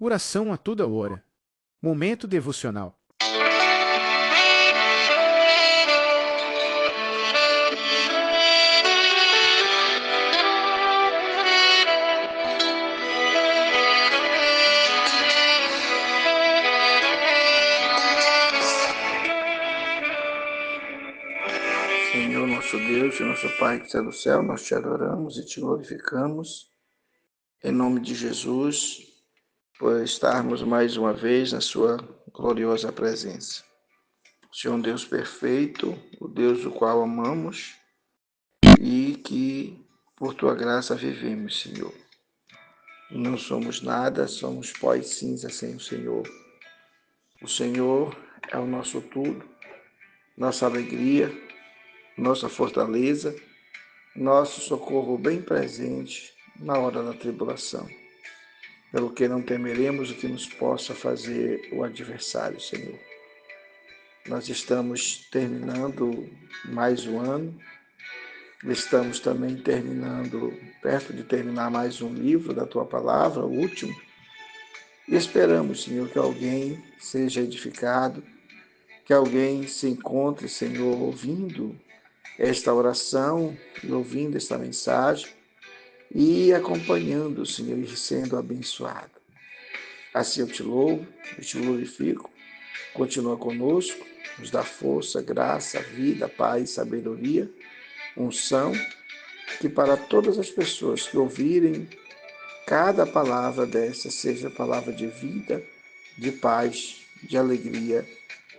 Oração a toda hora. Momento devocional. Senhor, nosso Deus e nosso Pai que está no céu, nós te adoramos e te glorificamos, em nome de Jesus, por estarmos mais uma vez na sua gloriosa presença. O Senhor é um Deus perfeito, o Deus do qual amamos e que, por tua graça, vivemos, Senhor. Não somos nada, somos pó e cinza sem o Senhor. O Senhor é o nosso tudo, nossa alegria, nossa fortaleza, nosso socorro bem presente na hora da tribulação. Pelo que não temeremos o que nos possa fazer o adversário, Senhor. Nós estamos terminando mais um ano, estamos também perto de terminar mais um livro da Tua Palavra, o último, e esperamos, Senhor, que alguém seja edificado, que alguém se encontre, Senhor, ouvindo esta oração e ouvindo esta mensagem e acompanhando, Senhor, e sendo abençoado. Assim eu te louvo, eu te glorifico. Continua conosco, nos dá força, graça, vida, paz, sabedoria, unção, que para todas as pessoas que ouvirem cada palavra dessa seja palavra de vida, de paz, de alegria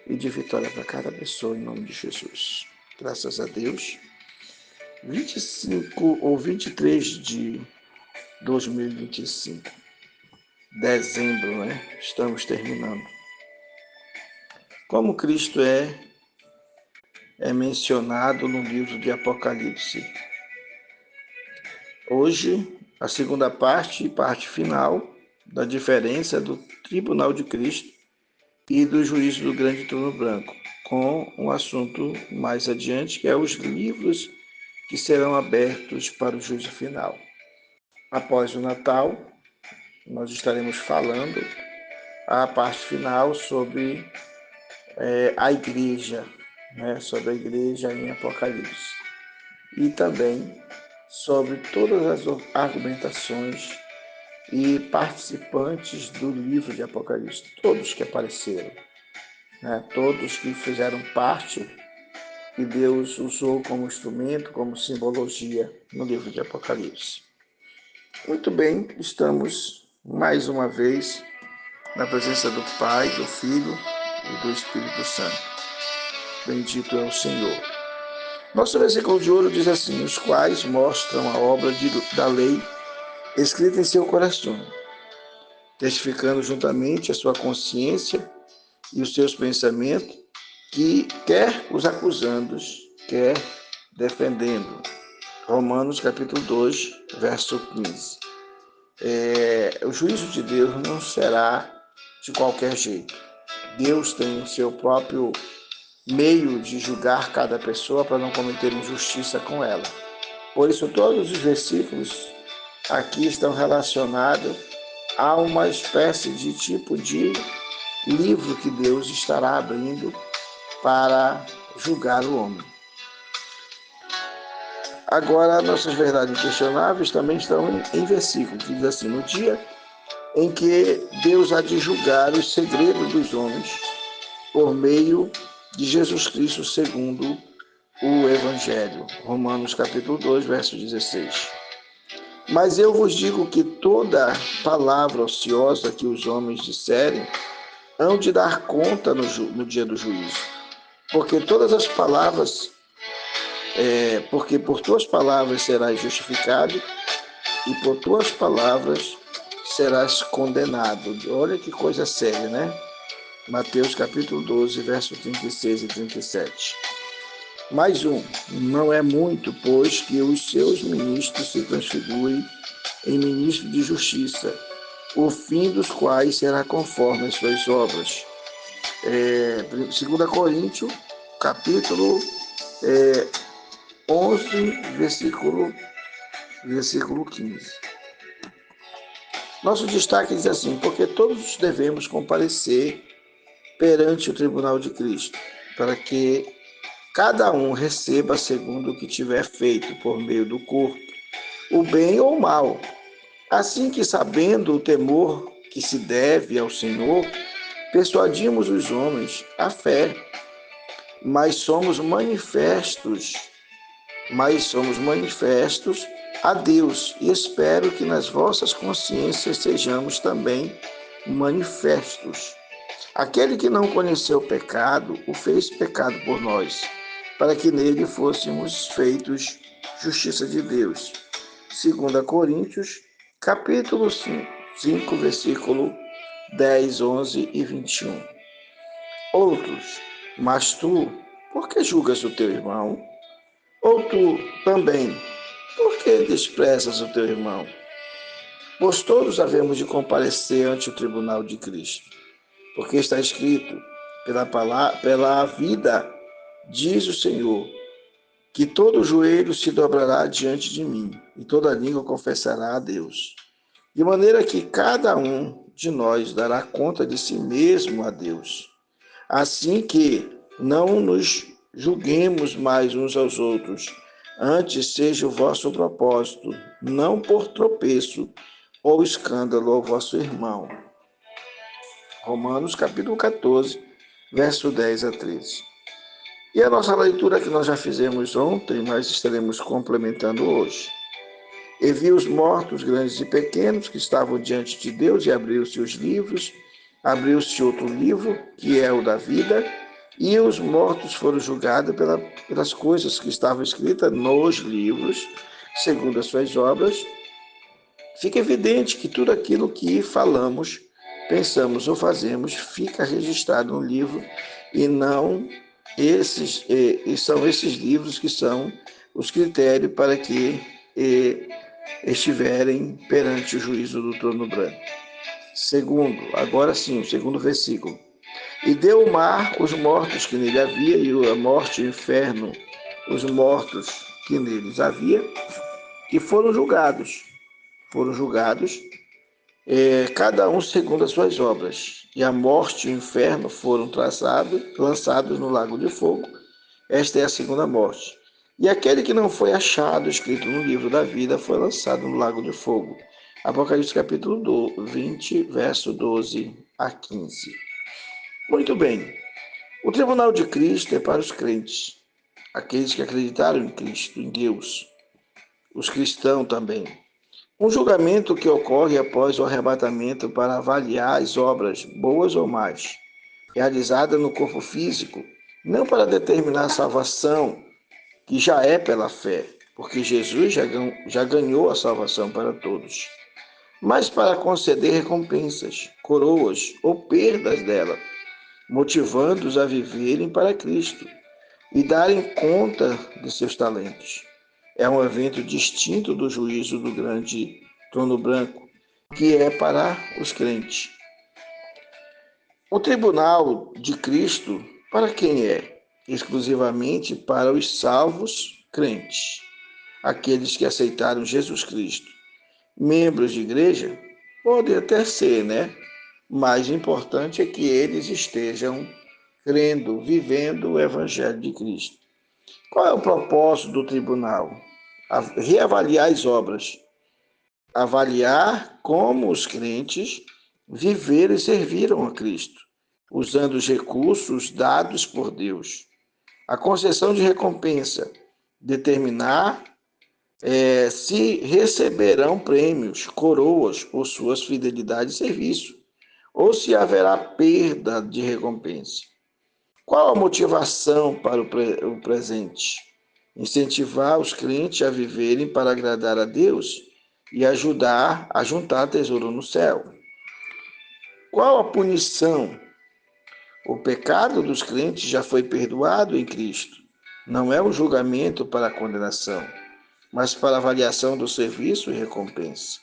e de vitória para cada pessoa, em nome de Jesus. Graças a Deus. 25 ou 23 de 2025, dezembro, né? Estamos terminando. Como Cristo é mencionado no livro de Apocalipse. Hoje, a segunda parte e parte final da diferença do tribunal de Cristo e do juízo do grande trono branco, com um assunto mais adiante, que é os livros que serão abertos para o juízo final. Após o Natal, nós estaremos falando a parte final sobre a igreja, né, sobre a igreja em Apocalipse. E também sobre todas as argumentações e participantes do livro de Apocalipse, todos que apareceram, né, todos que fizeram parte e Deus usou como instrumento, como simbologia no livro de Apocalipse. Muito bem, estamos mais uma vez na presença do Pai, do Filho e do Espírito Santo. Bendito é o Senhor. Nosso versículo de ouro diz assim: os quais mostram a obra da lei escrita em seu coração, testificando juntamente a sua consciência e os seus pensamentos, que quer os acusandos, quer defendendo. Romanos capítulo 2, verso 15. O juízo de Deus não será de qualquer jeito. Deus tem o seu próprio meio de julgar cada pessoa para não cometer injustiça com ela. Por isso, todos os versículos aqui estão relacionados a uma espécie de tipo de livro que Deus estará abrindo para julgar o homem. Agora, nossas verdades inquestionáveis também estão em versículo, que diz assim: no dia em que Deus há de julgar os segredos dos homens por meio de Jesus Cristo segundo o Evangelho. Romanos capítulo 2, verso 16. Mas eu vos digo que toda palavra ociosa que os homens disserem hão de dar conta no dia do juízo. Porque todas as palavras, porque por tuas palavras serás justificado e por tuas palavras serás condenado. Olha que coisa séria, né? Mateus capítulo 12, verso 36 e 37. Mais um, não é muito, pois que os seus ministros se transfigurem em ministros de justiça, o fim dos quais será conforme as suas obras. 2 Coríntios, capítulo 11, versículo 15. Nosso destaque diz assim: porque todos devemos comparecer perante o tribunal de Cristo, para que cada um receba segundo o que tiver feito por meio do corpo, o bem ou o mal. Assim que, sabendo o temor que se deve ao Senhor, persuadimos os homens à fé, mas somos manifestos a Deus, e espero que nas vossas consciências sejamos também manifestos. Aquele que não conheceu o pecado, o fez pecado por nós, para que nele fôssemos feitos justiça de Deus. 2 Coríntios, capítulo 5, versículo 10, 11 e 21. Outros, mas tu, por que julgas o teu irmão? Ou tu também, por que desprezas o teu irmão? Pois todos havemos de comparecer ante o tribunal de Cristo, porque está escrito, pela vida, diz o Senhor, que todo joelho se dobrará diante de mim, e toda língua confessará a Deus. De maneira que cada um de nós dará conta de si mesmo a Deus. Assim que não nos julguemos mais uns aos outros, antes seja o vosso propósito, não por tropeço ou escândalo ao vosso irmão. Romanos capítulo 14, verso 10 a 13. E a nossa leitura que nós já fizemos ontem, mas estaremos complementando hoje. E viu os mortos, grandes e pequenos, que estavam diante de Deus, e abriu-se os livros, abriu-se outro livro, que é o da vida, e os mortos foram julgados pelas coisas que estavam escritas nos livros, segundo as suas obras. Fica evidente que tudo aquilo que falamos, pensamos ou fazemos fica registrado no livro, e não são esses livros que são os critérios para que estiverem perante o juízo do trono branco. Agora sim, o segundo versículo. E deu o mar os mortos que nele havia, e a morte e o inferno os mortos que neles havia, e foram julgados. Cada um segundo as suas obras. E a morte e o inferno foram lançados no lago de fogo. Esta é a segunda morte. E aquele que não foi achado escrito no livro da vida foi lançado no lago de fogo. Apocalipse capítulo 20, verso 12 a 15. Muito bem. O tribunal de Cristo é para os crentes, aqueles que acreditaram em Cristo, em Deus, os cristãos também. Um julgamento que ocorre após o arrebatamento para avaliar as obras, boas ou más, realizadas no corpo físico, não para determinar a salvação, que já é pela fé, porque Jesus já ganhou a salvação para todos, mas para conceder recompensas, coroas ou perdas dela, motivando-os a viverem para Cristo e darem conta de seus talentos. É um evento distinto do juízo do grande trono branco, que é para os crentes. O tribunal de Cristo, para quem é? Exclusivamente para os salvos crentes, aqueles que aceitaram Jesus Cristo. Membros de igreja? Podem até ser, né? Mais importante é que eles estejam crendo, vivendo o Evangelho de Cristo. Qual é o propósito do tribunal? Reavaliar as obras, avaliar como os crentes viveram e serviram a Cristo, usando os recursos dados por Deus. A concessão de recompensa, determinar se receberão prêmios, coroas por suas fidelidades e serviço, ou se haverá perda de recompensa. Qual a motivação para o presente? Incentivar os crentes a viverem para agradar a Deus e ajudar a juntar tesouro no céu. Qual a punição? O pecado dos crentes já foi perdoado em Cristo. Não é um julgamento para a condenação, mas para a avaliação do serviço e recompensa.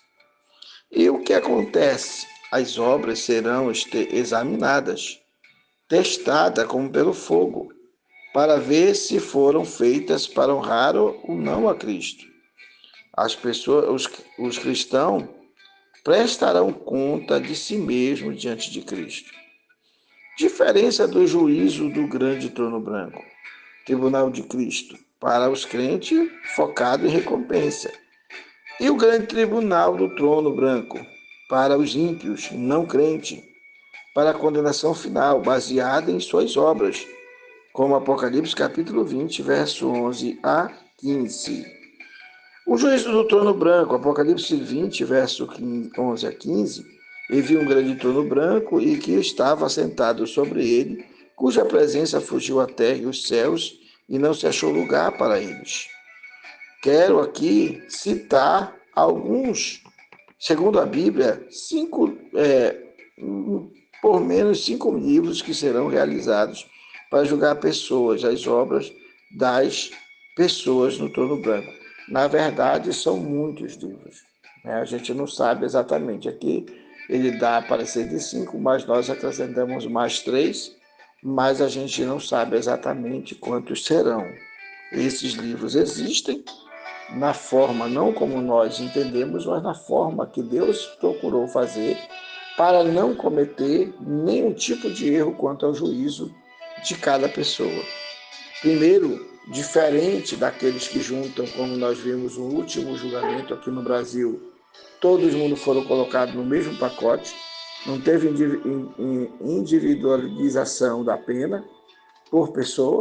E o que acontece? As obras serão examinadas, testadas como pelo fogo, para ver se foram feitas para honrar ou não a Cristo. As pessoas, os cristãos prestarão conta de si mesmo diante de Cristo. Diferença do juízo do grande trono branco, tribunal de Cristo, para os crentes, focado em recompensa. E o grande tribunal do trono branco, para os ímpios, não crentes, para a condenação final, baseada em suas obras, como Apocalipse capítulo 20, verso 11 a 15. O juízo do trono branco, Apocalipse 20, verso 11 a 15, e viu um grande trono branco e que estava sentado sobre ele, cuja presença fugiu a terra e os céus, e não se achou lugar para eles. Quero aqui citar alguns, segundo a Bíblia, por menos 5 livros que serão realizados para julgar pessoas, as obras das pessoas no trono branco. Na verdade, são muitos livros, né? A gente não sabe exatamente. Aqui ele dá a parecer de 5, mas nós acrescentamos mais 3, mas a gente não sabe exatamente quantos serão. Esses livros existem na forma, não como nós entendemos, mas na forma que Deus procurou fazer para não cometer nenhum tipo de erro quanto ao juízo de cada pessoa. Primeiro, diferente daqueles que juntam, como nós vimos no último julgamento aqui no Brasil, todos mundo foram colocados no mesmo pacote, não teve individualização da pena por pessoa,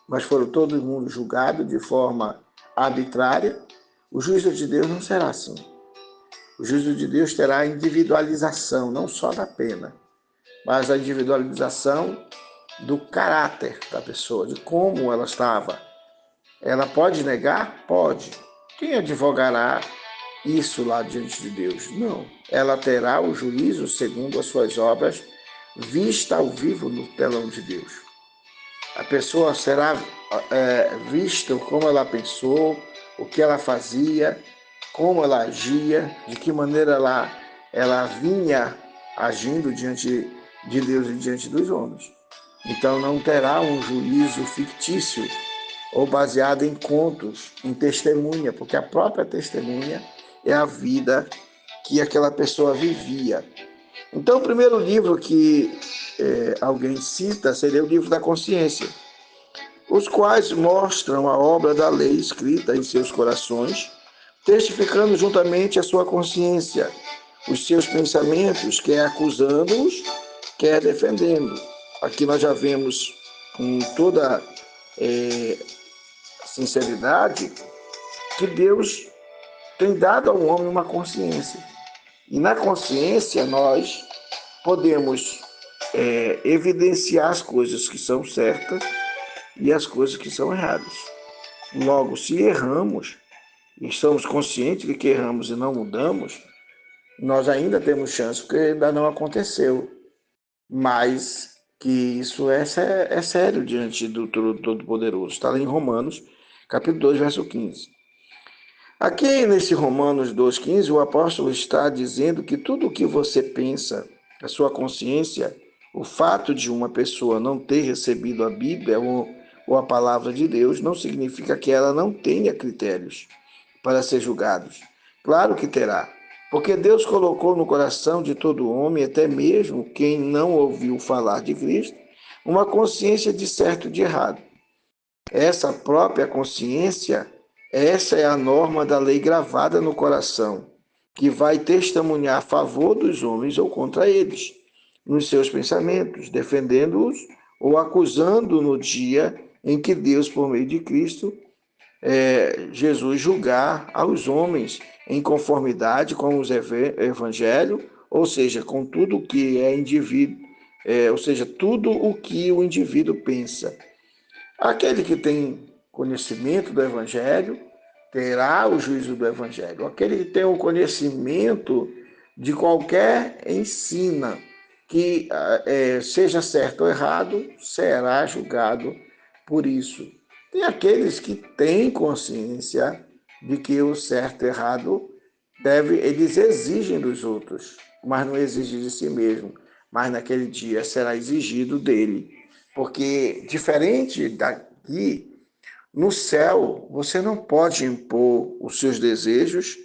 mas foram todo mundo julgado de forma arbitrária. O juízo de Deus não será assim. O juízo de Deus terá a individualização, não só da pena, mas a individualização do caráter da pessoa, de como ela estava. Ela pode negar? Pode. Quem advogará isso lá diante de Deus? Não. Ela terá o juízo segundo as suas obras, vista ao vivo no telão de Deus. A pessoa será vista como ela pensou, o que ela fazia, como ela agia, de que maneira ela vinha agindo diante de Deus e diante dos homens. Então não terá um juízo fictício ou baseado em contos, em testemunha, porque a própria testemunha é a vida que aquela pessoa vivia. Então o primeiro livro que alguém cita seria o livro da consciência, os quais mostram a obra da lei escrita em seus corações, testificando juntamente a sua consciência, os seus pensamentos, quer acusando-os, quer defendendo. Aqui nós já vemos com toda sinceridade que Deus tem dado ao homem uma consciência. E na consciência nós podemos evidenciar as coisas que são certas e as coisas que são erradas. Logo, se erramos, e estamos conscientes de que erramos e não mudamos, nós ainda temos chance, porque ainda não aconteceu. Mas que isso é sério diante do Todo-Poderoso. Está lá em Romanos, capítulo 2, verso 15. Aqui nesse Romanos 2,15, o apóstolo está dizendo que tudo o que você pensa, a sua consciência, o fato de uma pessoa não ter recebido a Bíblia ou a palavra de Deus, não significa que ela não tenha critérios para ser julgados. Claro que terá, porque Deus colocou no coração de todo homem, até mesmo quem não ouviu falar de Cristo, uma consciência de certo e de errado. Essa própria consciência, essa é a norma da lei gravada no coração, que vai testemunhar a favor dos homens ou contra eles, nos seus pensamentos, defendendo-os ou acusando no dia em que Deus, por meio de Cristo, Jesus julgar aos homens em conformidade com os evangelhos, ou seja, com tudo o que é indivíduo, ou seja, tudo o que o indivíduo pensa. Aquele que tem conhecimento do evangelho terá o juízo do evangelho. Aquele que tem o conhecimento de qualquer ensino que seja certo ou errado, será julgado por isso. Tem aqueles que têm consciência de que o certo e errado eles exigem dos outros, mas não exigem de si mesmo. Mas naquele dia será exigido dele. Porque, diferente daqui, no céu, você não pode impor os seus desejos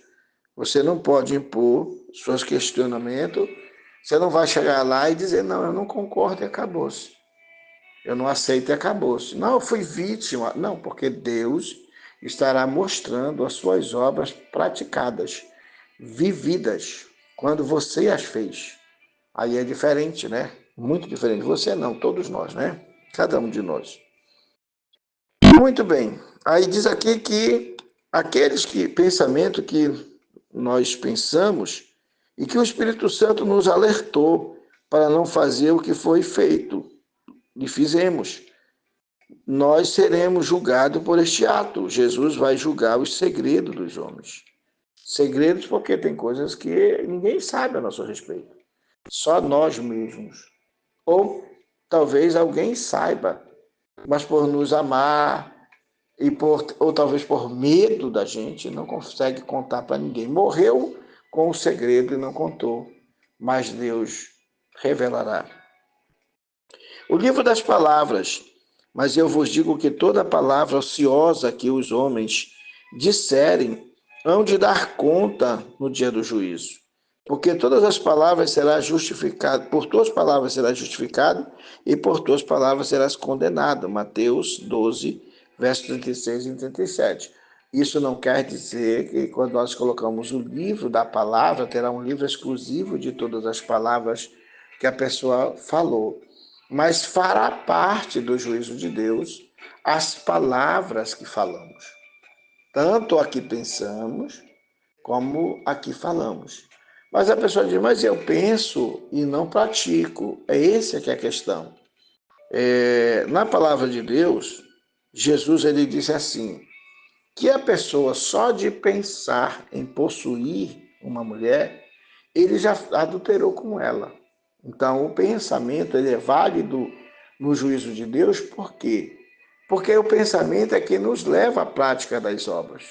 Você não pode impor seus questionamentos. Você não vai chegar lá e dizer, não, eu não concordo e acabou-se. Eu não aceito e acabou-se. Não, eu fui vítima. Não, porque Deus estará mostrando as suas obras praticadas, vividas, quando você as fez. Aí é diferente, né? Muito diferente. Você não, todos nós, né? Cada um de nós. Muito bem. Aí diz aqui que aqueles que pensamento que nós pensamos e que o Espírito Santo nos alertou para não fazer o que foi feito e fizemos. Nós seremos julgados por este ato. Jesus vai julgar os segredos dos homens. Segredos porque tem coisas que ninguém sabe a nosso respeito. Só nós mesmos. Ou talvez alguém saiba, mas por nos amar ou talvez por medo da gente, não consegue contar para ninguém. Morreu com o segredo e não contou, mas Deus revelará. O livro das palavras. Mas eu vos digo que toda palavra ociosa que os homens disserem, hão de dar conta no dia do juízo. Porque todas as palavras será justificado, por tuas palavras serás justificado, e por tuas palavras serás condenado. Mateus 12, versos 36 e 37. Isso não quer dizer que quando nós colocamos o livro da palavra, terá um livro exclusivo de todas as palavras que a pessoa falou, mas fará parte do juízo de Deus as palavras que falamos, tanto a que pensamos como a que falamos. Mas a pessoa diz, mas eu penso e não pratico. É essa que é a questão. Na palavra de Deus, Jesus ele disse assim, que a pessoa só de pensar em possuir uma mulher, ele já adulterou com ela. Então, o pensamento ele é válido no juízo de Deus, por quê? Porque o pensamento é que nos leva à prática das obras.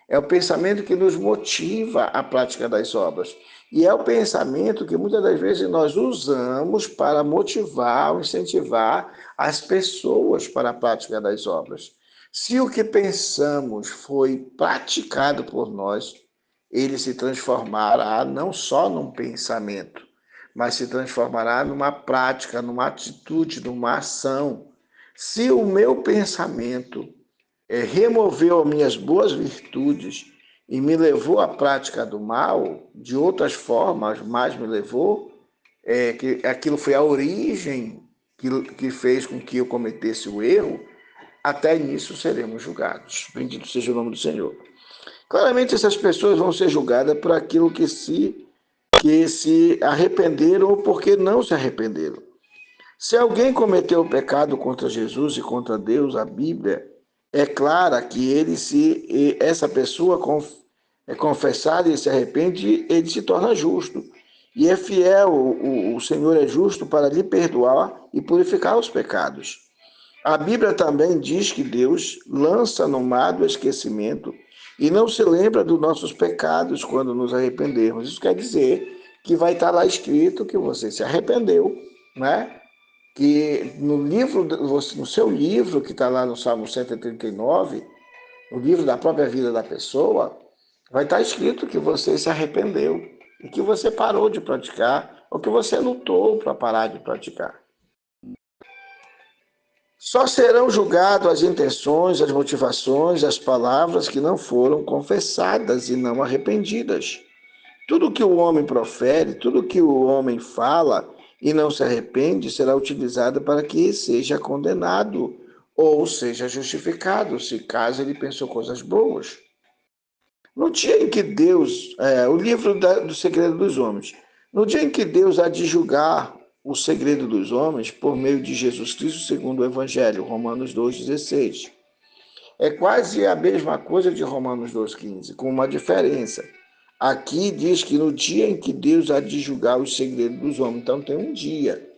É o pensamento que nos motiva à prática das obras. E é o pensamento que muitas das vezes nós usamos para motivar ou incentivar as pessoas para a prática das obras. Se o que pensamos foi praticado por nós, ele se transformará não só num pensamento, mas se transformará numa prática, numa atitude, numa ação. Se o meu pensamento removeu as minhas boas virtudes e me levou à prática do mal, de outras formas, mas me levou, que aquilo foi a origem que fez com que eu cometesse o erro, até nisso seremos julgados. Bendito seja o nome do Senhor. Claramente essas pessoas vão ser julgadas por aquilo que se arrependeram ou porque não se arrependeram. Se alguém cometeu o pecado contra Jesus e contra Deus, a Bíblia é clara que essa pessoa confessada e se arrepende, ele se torna justo. E é fiel, o Senhor é justo para lhe perdoar e purificar os pecados. A Bíblia também diz que Deus lança no mar do esquecimento e não se lembra dos nossos pecados quando nos arrependermos. Isso quer dizer que vai estar lá escrito que você se arrependeu, né? Que no seu livro, que está lá no Salmo 139, no livro da própria vida da pessoa, vai estar escrito que você se arrependeu e que você parou de praticar ou que você lutou para parar de praticar. Só serão julgadas as intenções, as motivações, as palavras que não foram confessadas e não arrependidas. Tudo que o homem profere, tudo que o homem fala e não se arrepende, será utilizado para que seja condenado ou seja justificado, se caso ele pensou coisas boas. No dia em que Deus, o livro do segredo dos homens, no dia em que Deus há de julgar o segredo dos homens por meio de Jesus Cristo segundo o Evangelho, Romanos 2,16. É quase a mesma coisa de Romanos 2,15, com uma diferença. Aqui diz que no dia em que Deus há de julgar os segredos dos homens, então tem um dia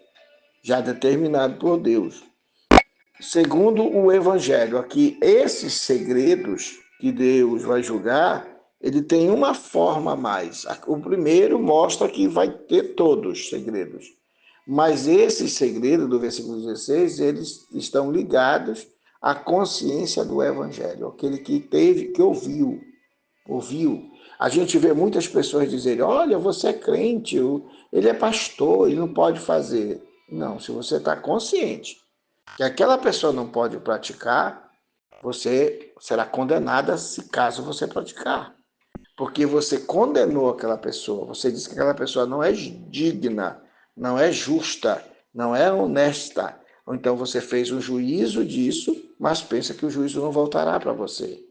já determinado por Deus. Segundo o Evangelho, aqui esses segredos que Deus vai julgar, ele tem uma forma a mais. O primeiro mostra que vai ter todos os segredos. Mas esses segredos do versículo 16, eles estão ligados à consciência do Evangelho, aquele que ouviu. A gente vê muitas pessoas dizerem, olha, você é crente, ele é pastor, ele não pode fazer. Não, se você está consciente que aquela pessoa não pode praticar, você será condenada se caso você praticar. Porque você condenou aquela pessoa, você disse que aquela pessoa não é digna, não é justa, não é honesta. Ou então você fez um juízo disso, mas pensa que o juízo não voltará para você.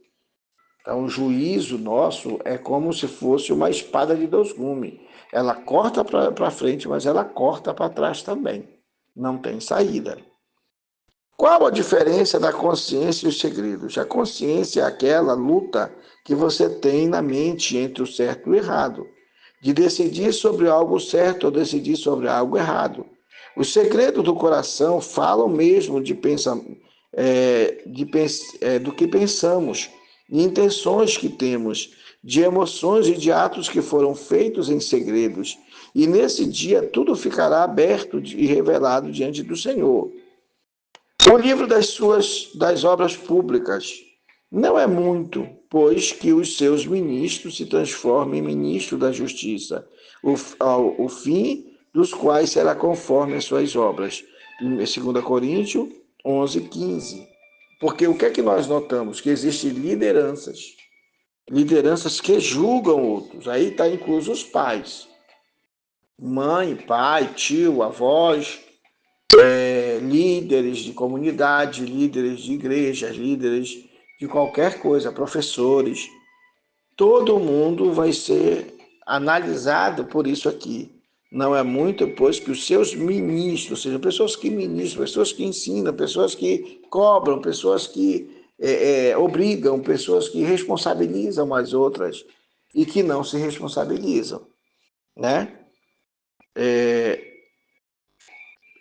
Então, o juízo nosso é como se fosse uma espada de dois gumes. Ela corta para frente, mas ela corta para trás também. Não tem saída. Qual a diferença da consciência e os segredos? A consciência é aquela luta que você tem na mente entre o certo e o errado, de decidir sobre algo certo ou decidir sobre algo errado. Os segredos do coração falam mesmo do que pensamos, de intenções que temos, de emoções e de atos que foram feitos em segredos. E nesse dia tudo ficará aberto e revelado diante do Senhor. O livro das obras públicas não é muito, pois que os seus ministros se transformem em ministros da justiça, o fim dos quais será conforme as suas obras. 2 Coríntios 11:15. Porque o que é que nós notamos? Que existem lideranças que julgam outros. Aí está incluso os pais. Mãe, pai, tio, avós, líderes de comunidade, líderes de igrejas, líderes de qualquer coisa, professores. Todo mundo vai ser analisado por isso aqui. Não é muito, pois que os seus ministros, ou seja, pessoas que ministram, pessoas que ensinam, pessoas que cobram, pessoas que obrigam, pessoas que responsabilizam as outras e que não se responsabilizam, né?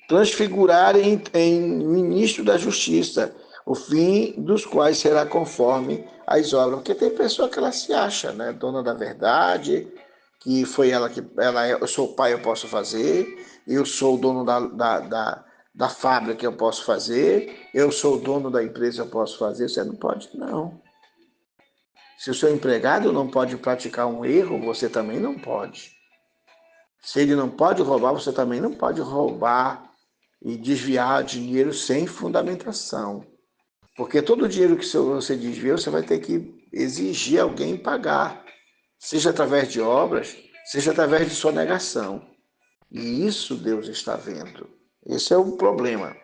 Transfigurarem em ministro da justiça, o fim dos quais será conforme as obras. Porque tem pessoa que ela se acha, né, dona da verdade, que foi ela que eu sou o pai, eu posso fazer, eu sou o dono da fábrica, eu posso fazer, eu sou o dono da empresa, eu posso fazer. Você não pode, não. Se o seu empregado não pode praticar um erro, você também não pode. Se ele não pode roubar, você também não pode roubar e desviar dinheiro sem fundamentação. Porque todo dinheiro que você desvia, você vai ter que exigir alguém pagar, seja através de obras, seja através de sonegação. E isso Deus está vendo. Esse é o problema.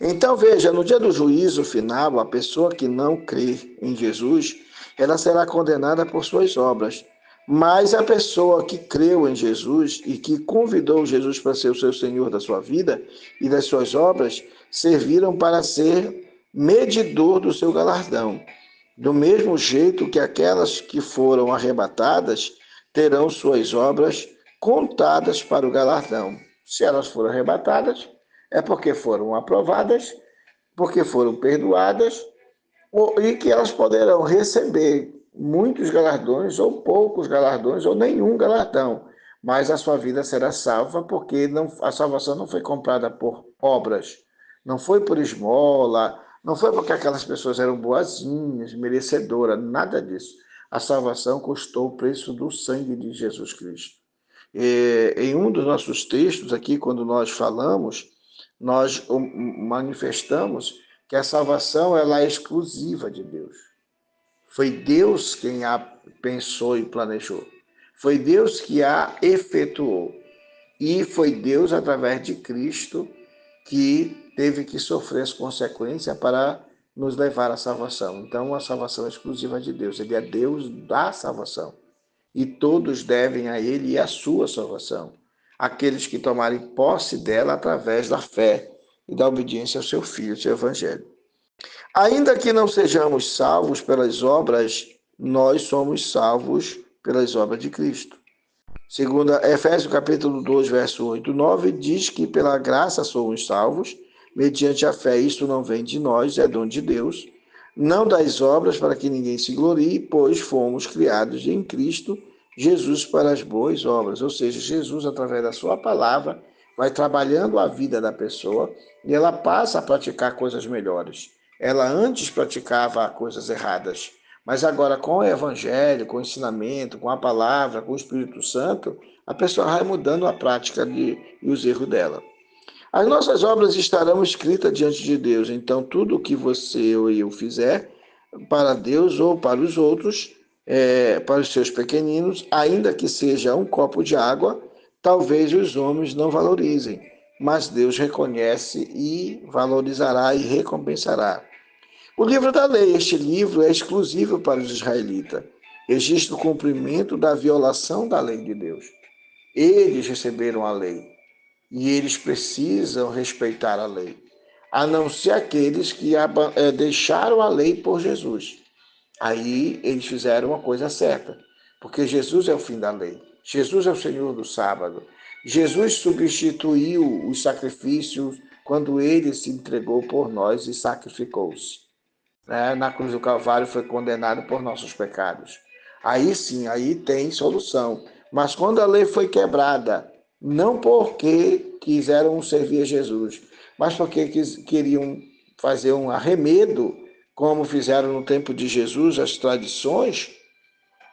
Então veja, no dia do juízo final, a pessoa que não crê em Jesus, ela será condenada por suas obras. Mas a pessoa que creu em Jesus e que convidou Jesus para ser o seu Senhor da sua vida e das suas obras, serviram para ser medidor do seu galardão. Do mesmo jeito que aquelas que foram arrebatadas terão suas obras contadas para o galardão. Se elas foram arrebatadas, é porque foram aprovadas, porque foram perdoadas, e que elas poderão receber muitos galardões, ou poucos galardões, ou nenhum galardão. Mas a sua vida será salva, porque a salvação não foi comprada por obras, não foi por esmola, não foi porque aquelas pessoas eram boazinhas, merecedoras, nada disso. A salvação custou o preço do sangue de Jesus Cristo. Em um dos nossos textos aqui, quando nós falamos, nós manifestamos que a salvação ela é exclusiva de Deus. Foi Deus quem a pensou e planejou. Foi Deus que a efetuou. E foi Deus, através de Cristo, que teve que sofrer as consequências para nos levar à salvação. Então, a salvação é exclusiva de Deus. Ele é Deus da salvação. E todos devem a Ele e a sua salvação. Aqueles que tomarem posse dela através da fé e da obediência ao seu Filho, seu Evangelho. Ainda que não sejamos salvos pelas obras, nós somos salvos pelas obras de Cristo. Segundo Efésios capítulo 2, verso 8 e 9, diz que pela graça somos salvos, mediante a fé. Isto não vem de nós, é dom de Deus, não das obras para que ninguém se glorie, pois fomos criados em Cristo Jesus para as boas obras. Ou seja, Jesus, através da sua palavra, vai trabalhando a vida da pessoa e ela passa a praticar coisas melhores. Ela antes praticava coisas erradas, Mas agora, com o Evangelho, com o ensinamento, com a palavra, com o Espírito Santo, a pessoa vai mudando a prática e os erros dela. As nossas obras estarão escritas diante de Deus, então tudo o que você ou eu fizer para Deus ou para os outros, para os seus pequeninos, ainda que seja um copo de água, talvez os homens não valorizem, mas Deus reconhece e valorizará e recompensará. O livro da lei, este livro é exclusivo para os israelitas, registra o cumprimento da violação da lei de Deus. Eles receberam a lei e eles precisam respeitar a lei, a não ser aqueles que deixaram a lei por Jesus. Aí eles fizeram uma coisa certa, porque Jesus é o fim da lei. Jesus é o Senhor do sábado. Jesus substituiu os sacrifícios quando ele se entregou por nós e sacrificou-se. Na cruz do Calvário foi condenado por nossos pecados. Aí sim, aí tem solução. Mas quando a lei foi quebrada, não porque quiseram servir a Jesus, mas porque queriam fazer um arremedo, como fizeram no tempo de Jesus, as tradições,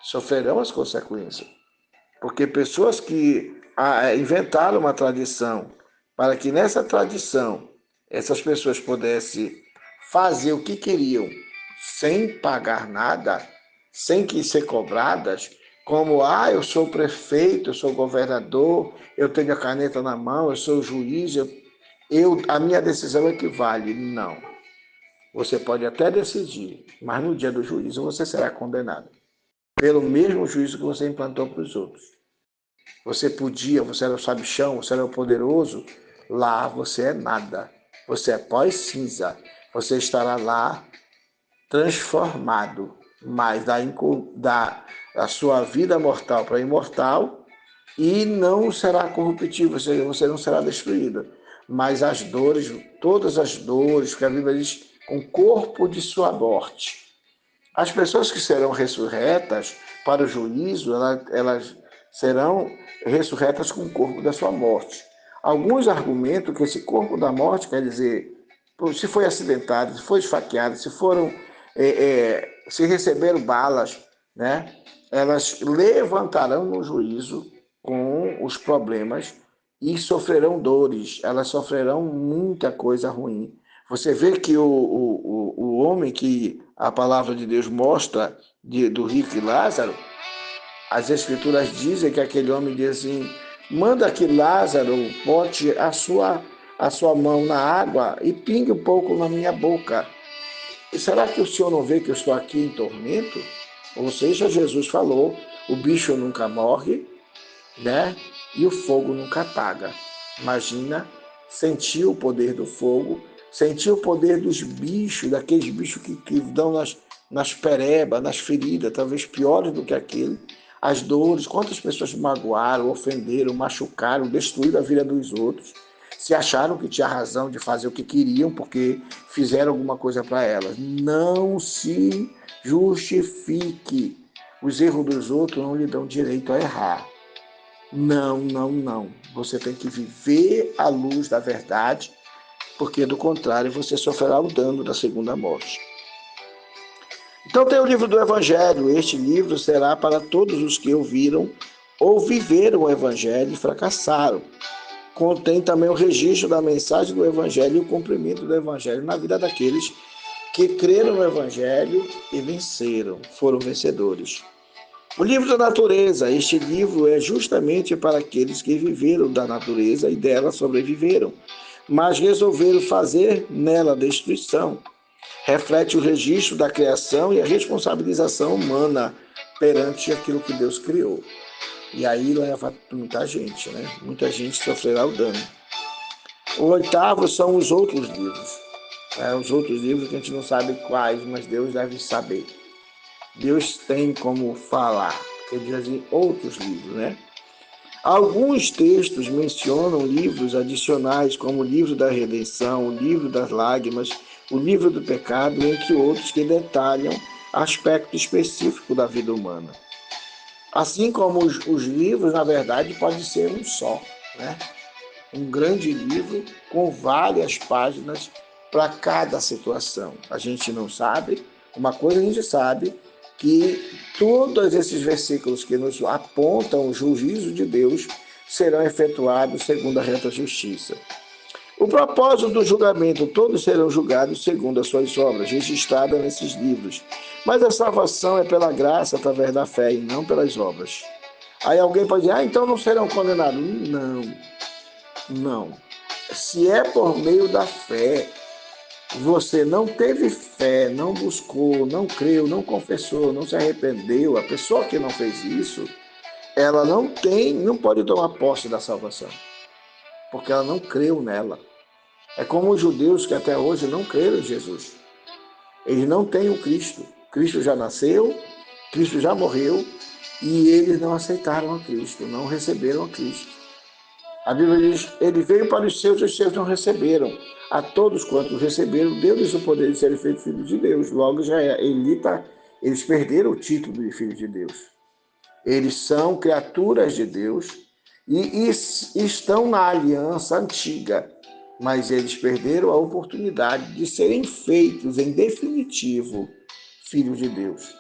sofrerão as consequências. Porque pessoas que inventaram uma tradição para que nessa tradição essas pessoas pudessem fazer o que queriam sem pagar nada, sem que ser cobradas, como, eu sou prefeito, eu sou governador, eu tenho a caneta na mão, eu sou juiz, a minha decisão é que vale. Não. Você pode até decidir, mas no dia do juízo você será condenado pelo mesmo juízo que você implantou para os outros. Você era o sabichão, você era o poderoso, lá você é nada. Você é pó e cinza. Você estará lá transformado, mas da sua vida mortal para imortal, e não será corruptível, você não será destruído. Mas as dores, todas as dores, que a Bíblia diz, com o corpo de sua morte. As pessoas que serão ressurretas para o juízo, elas serão ressurretas com o corpo da sua morte. Alguns argumentam que esse corpo da morte, quer dizer, se foi acidentado, se foi esfaqueado, se receberam balas, né? Elas levantarão no juízo com os problemas e sofrerão dores, elas sofrerão muita coisa ruim. Você vê que o homem que a palavra de Deus mostra, do rico e Lázaro, as escrituras dizem que aquele homem diz assim, manda que Lázaro bote a sua mão na água e pingue um pouco na minha boca. E será que o senhor não vê que eu estou aqui em tormento? Ou seja, Jesus falou, o bicho nunca morre, né? E o fogo nunca apaga. Imagina sentir o poder do fogo, sentir o poder dos bichos, daqueles bichos que dão nas perebas, nas feridas, talvez piores do que aquele. As dores, quantas pessoas magoaram, ofenderam, machucaram, destruíram a vida dos outros, se acharam que tinha razão de fazer o que queriam porque fizeram alguma coisa para elas. Não se justifique. Os erros dos outros não lhe dão direito a errar. Não, não, não. Você tem que viver à luz da verdade, porque do contrário você sofrerá o dano da segunda morte. Então tem o livro do Evangelho. Este livro será para todos os que ouviram ou viveram o Evangelho e fracassaram. Contém também o registro da mensagem do Evangelho e o cumprimento do Evangelho na vida daqueles que creram no Evangelho e venceram, foram vencedores. O livro da natureza. Este livro é justamente para aqueles que viveram da natureza e dela sobreviveram, mas resolveram fazer nela destruição. Reflete o registro da criação e a responsabilização humana perante aquilo que Deus criou. E aí leva muita gente, né? Muita gente sofrerá o dano. O oitavo são os outros livros. Os outros livros que a gente não sabe quais, mas Deus deve saber. Deus tem como falar, quer dizer, outros livros, né? Alguns textos mencionam livros adicionais, como o livro da redenção, o livro das lágrimas, o livro do pecado, entre outros que detalham aspecto específico da vida humana. Assim como os livros, na verdade, pode ser um só, né? Um grande livro com várias páginas para cada situação. A gente não sabe, uma coisa a gente sabe, que todos esses versículos que nos apontam o juízo de Deus serão efetuados segundo a reta justiça. O propósito do julgamento, todos serão julgados segundo as suas obras, registradas nesses livros. Mas a salvação é pela graça, através da fé, e não pelas obras. Aí alguém pode dizer, então não serão condenados. Não, não. Se é por meio da fé, você não teve fé, não buscou, não creu, não confessou, não se arrependeu, a pessoa que não fez isso, ela não pode tomar posse da salvação, porque ela não creu nela. É como os judeus que até hoje não creram em Jesus. Eles não têm o Cristo. Cristo já nasceu, Cristo já morreu, e eles não aceitaram a Cristo, não receberam a Cristo. A Bíblia diz, ele veio para os seus não receberam. A todos quantos receberam, deu-lhes o poder de serem feitos filhos de Deus. Logo já é, eles perderam o título de filhos de Deus. Eles são criaturas de Deus e estão na aliança antiga, mas eles perderam a oportunidade de serem feitos, em definitivo, filhos de Deus.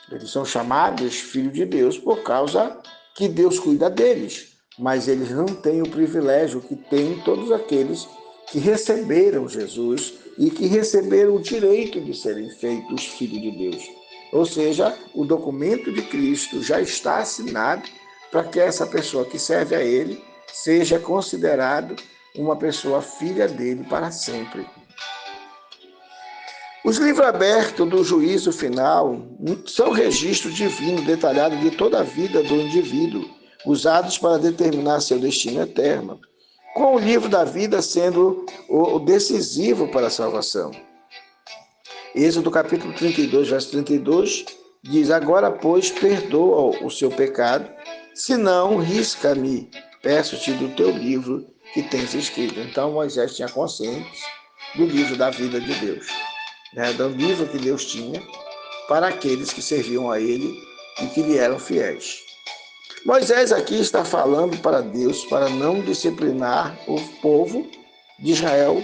Eles são chamados filhos de Deus por causa que Deus cuida deles, mas eles não têm o privilégio que têm todos aqueles que receberam Jesus e que receberam o direito de serem feitos filhos de Deus. Ou seja, o documento de Cristo já está assinado para que essa pessoa que serve a Ele seja considerado uma pessoa filha dele para sempre. Os livros abertos do juízo final são registros divinos detalhados de toda a vida do indivíduo, usados para determinar seu destino eterno, com o livro da vida sendo o decisivo para a salvação. Êxodo capítulo 32, verso 32, diz, agora, pois, perdoa o seu pecado, senão risca-me, peço-te do teu livro que tens escrito. Então, Moisés tinha consciência do livro da vida de Deus, né? Do livro que Deus tinha para aqueles que serviam a ele e que lhe eram fiéis. Moisés aqui está falando para Deus para não disciplinar o povo de Israel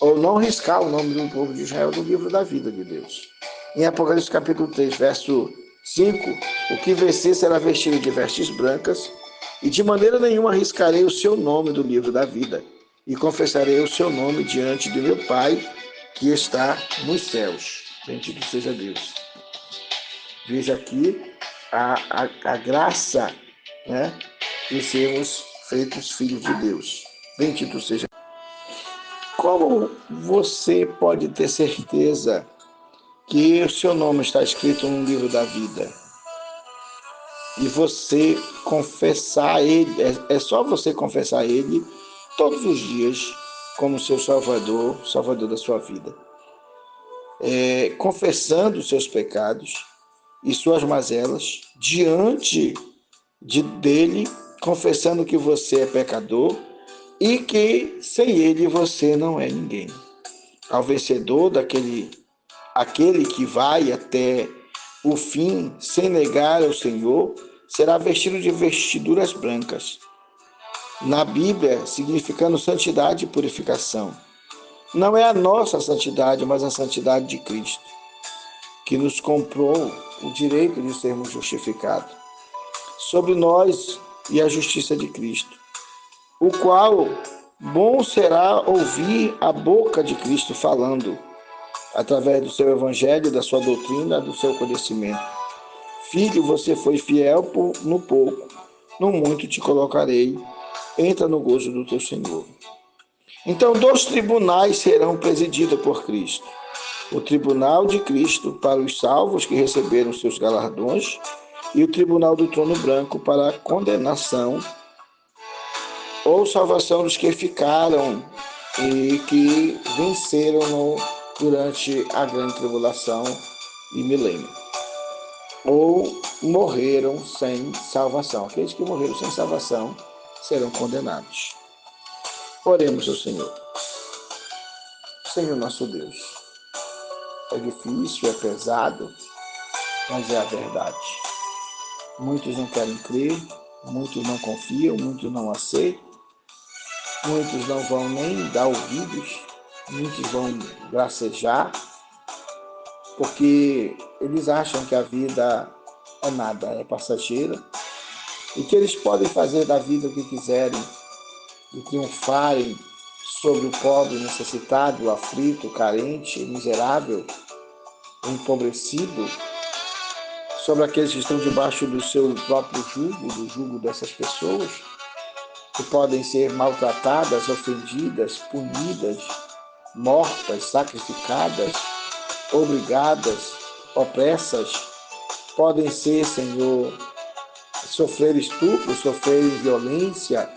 ou não riscar o nome do povo de Israel do livro da vida de Deus. Em Apocalipse capítulo 3, verso 5, o que vencer será vestido de vestes brancas, e de maneira nenhuma arriscarei o seu nome do livro da vida, e confessarei o seu nome diante de meu Pai, que está nos céus. Bendito seja Deus. Veja aqui a graça, né, de sermos feitos filhos de Deus. Bendito seja. Como você pode ter certeza que o seu nome está escrito no livro da vida? E você confessar Ele, é só você confessar Ele todos os dias como seu Salvador, Salvador da sua vida. Confessando os seus pecados e suas mazelas diante dele, confessando que você é pecador e que sem ele você não é ninguém. Ao vencedor aquele que vai até o fim sem negar ao Senhor, será vestido de vestiduras brancas. Na Bíblia, significando santidade e purificação. Não é a nossa santidade, mas a santidade de Cristo, que nos comprou o direito de sermos justificados. Sobre nós e a justiça de Cristo, o qual bom será ouvir a boca de Cristo falando, através do seu evangelho, da sua doutrina, do seu conhecimento. Filho, você foi fiel no pouco, no muito te colocarei, entra no gozo do teu Senhor. Então, 2 tribunais serão presididos por Cristo. O tribunal de Cristo para os salvos que receberam seus galardões e o tribunal do trono branco para a condenação ou salvação dos que ficaram e que venceram durante a grande tribulação e milênio, ou morreram sem salvação. Aqueles que morreram sem salvação serão condenados. Oremos ao Senhor. Senhor nosso Deus, é difícil, é pesado, mas é a verdade. Muitos não querem crer, muitos não confiam, muitos não aceitam, muitos não vão nem dar ouvidos, muitos vão gracejar, porque eles acham que a vida é nada, é passageira, e que eles podem fazer da vida o que quiserem, e triunfarem sobre o pobre, necessitado, o aflito, o carente, o miserável, o empobrecido, sobre aqueles que estão debaixo do seu próprio jugo, do jugo dessas pessoas, que podem ser maltratadas, ofendidas, punidas, mortas, sacrificadas, obrigadas, opressas, podem ser, Senhor, sofrer estupro, sofrer violência,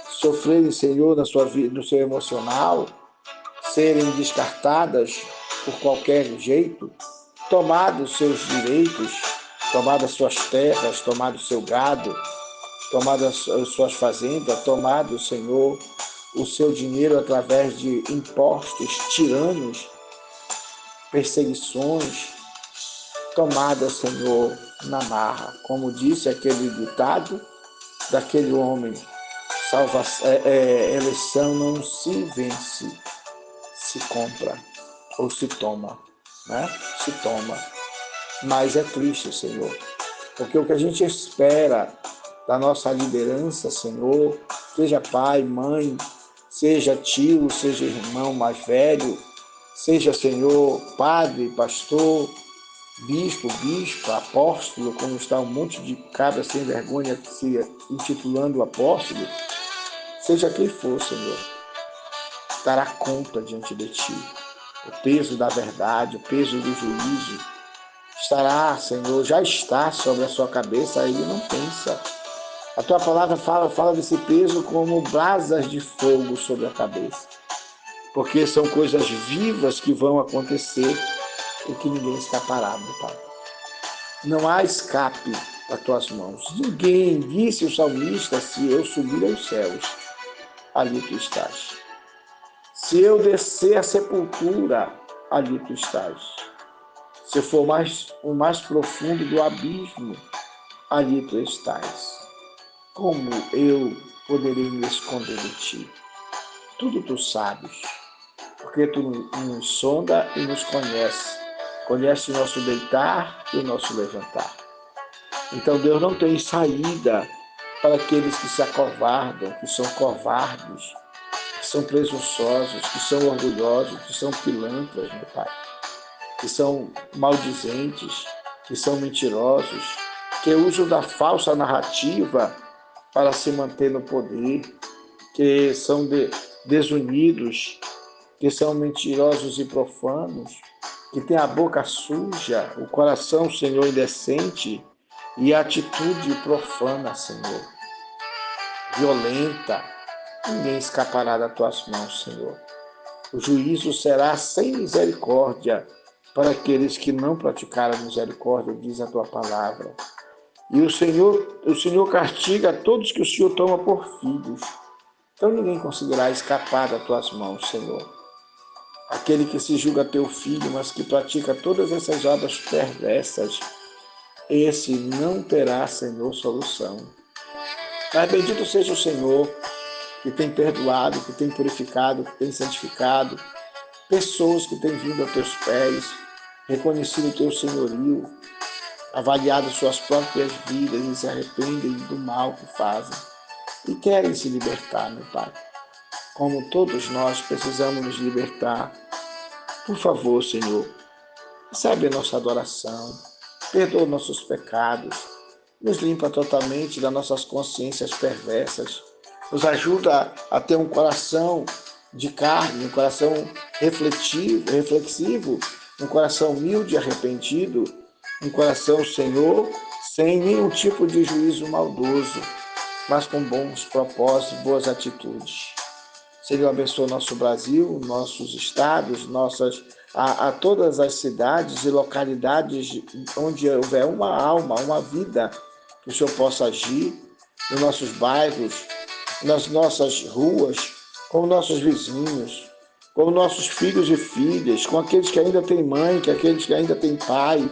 sofrerem, Senhor, na sua vida, no seu emocional, serem descartadas por qualquer jeito, tomados seus direitos, tomadas suas terras, tomado seu gado, tomadas as suas fazendas, tomado, Senhor, o seu dinheiro através de impostos tiranos, perseguições, tomadas, Senhor, na marra. Como disse aquele ditado daquele homem, eleição não se vence, se compra ou se toma, né? Se toma. Mas é triste, Senhor, porque o que a gente espera da nossa liderança, Senhor, seja pai, mãe, seja tio, seja irmão mais velho, seja, Senhor, padre, pastor, bispo, bispa, apóstolo, como está um monte de cabras sem vergonha se intitulando apóstolo, seja quem for, Senhor, dará conta diante de Ti. O peso da verdade, o peso do juízo estará, Senhor, já está sobre a sua cabeça, Ele não pensa. A Tua palavra fala desse peso como brasas de fogo sobre a cabeça, porque são coisas vivas que vão acontecer e que ninguém escapará, meu Pai. Não há escape das Tuas mãos. Ninguém, disse o salmista, se eu subir aos céus, ali Tu estás. Se eu descer à sepultura, ali Tu estás. Se eu for o mais profundo do abismo, ali Tu estás. Como eu poderei me esconder de Ti? Tudo Tu sabes, porque Tu nos sonda e nos conhece. Conhece o nosso deitar e o nosso levantar. Então Deus não tem saída para aqueles que se acovardam, que são covardes, que são presunçosos, que são orgulhosos, que são pilantras, meu Pai, que são maldizentes, que são mentirosos, que usam da falsa narrativa para se manter no poder, que são desunidos, que são mentirosos e profanos, que têm a boca suja, o coração, Senhor, indecente e a atitude profana, Senhor, violenta. Ninguém escapará das Tuas mãos, Senhor. O juízo será sem misericórdia para aqueles que não praticaram a misericórdia, diz a Tua palavra. E o Senhor castiga todos que o Senhor toma por filhos. Então ninguém conseguirá escapar das Tuas mãos, Senhor. Aquele que se julga teu filho, mas que pratica todas essas obras perversas, esse não terá, Senhor, solução. Mas bendito seja o Senhor, que tem perdoado, que tem purificado, que tem santificado pessoas que têm vindo a teus pés, reconhecido o teu senhorio, avaliado suas próprias vidas e se arrependem do mal que fazem e querem se libertar, meu Pai. Como todos nós precisamos nos libertar, por favor, Senhor, recebe a nossa adoração, perdoa nossos pecados, nos limpa totalmente das nossas consciências perversas, nos ajuda a ter um coração de carne, um coração reflexivo, um coração humilde e arrependido, um coração, Senhor, sem nenhum tipo de juízo maldoso, mas com bons propósitos, boas atitudes. Senhor, abençoa nosso Brasil, nossos estados, a todas as cidades e localidades onde houver uma alma, uma vida, que o Senhor possa agir nos nossos bairros, nas nossas ruas, com nossos vizinhos, com nossos filhos e filhas, com aqueles que ainda têm mãe, com aqueles que ainda têm pai,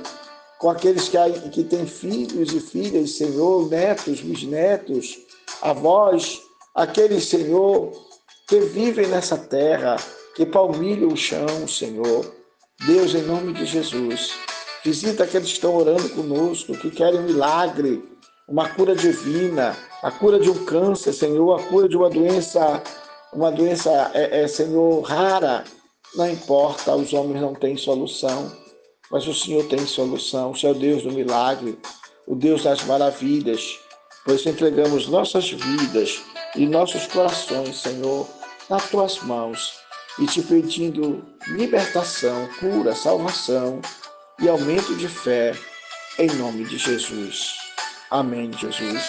com aqueles que têm filhos e filhas, Senhor, netos, bisnetos, avós, aqueles, Senhor, que vivem nessa terra, que palmilham o chão, Senhor, Deus, em nome de Jesus, visita aqueles que estão orando conosco, que querem um milagre, uma cura divina, a cura de um câncer, Senhor, a cura de uma doença, Senhor, rara. Não importa, os homens não têm solução, mas o Senhor tem solução. O Senhor é o Deus do milagre, o Deus das maravilhas. Por isso entregamos nossas vidas e nossos corações, Senhor, nas tuas mãos e te pedindo libertação, cura, salvação e aumento de fé, em nome de Jesus. Amém, Jesus.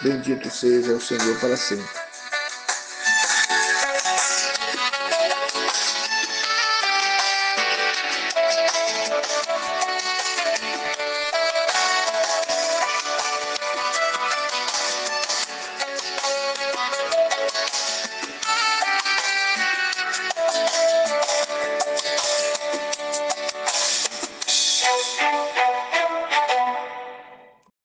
Bendito seja o Senhor para sempre.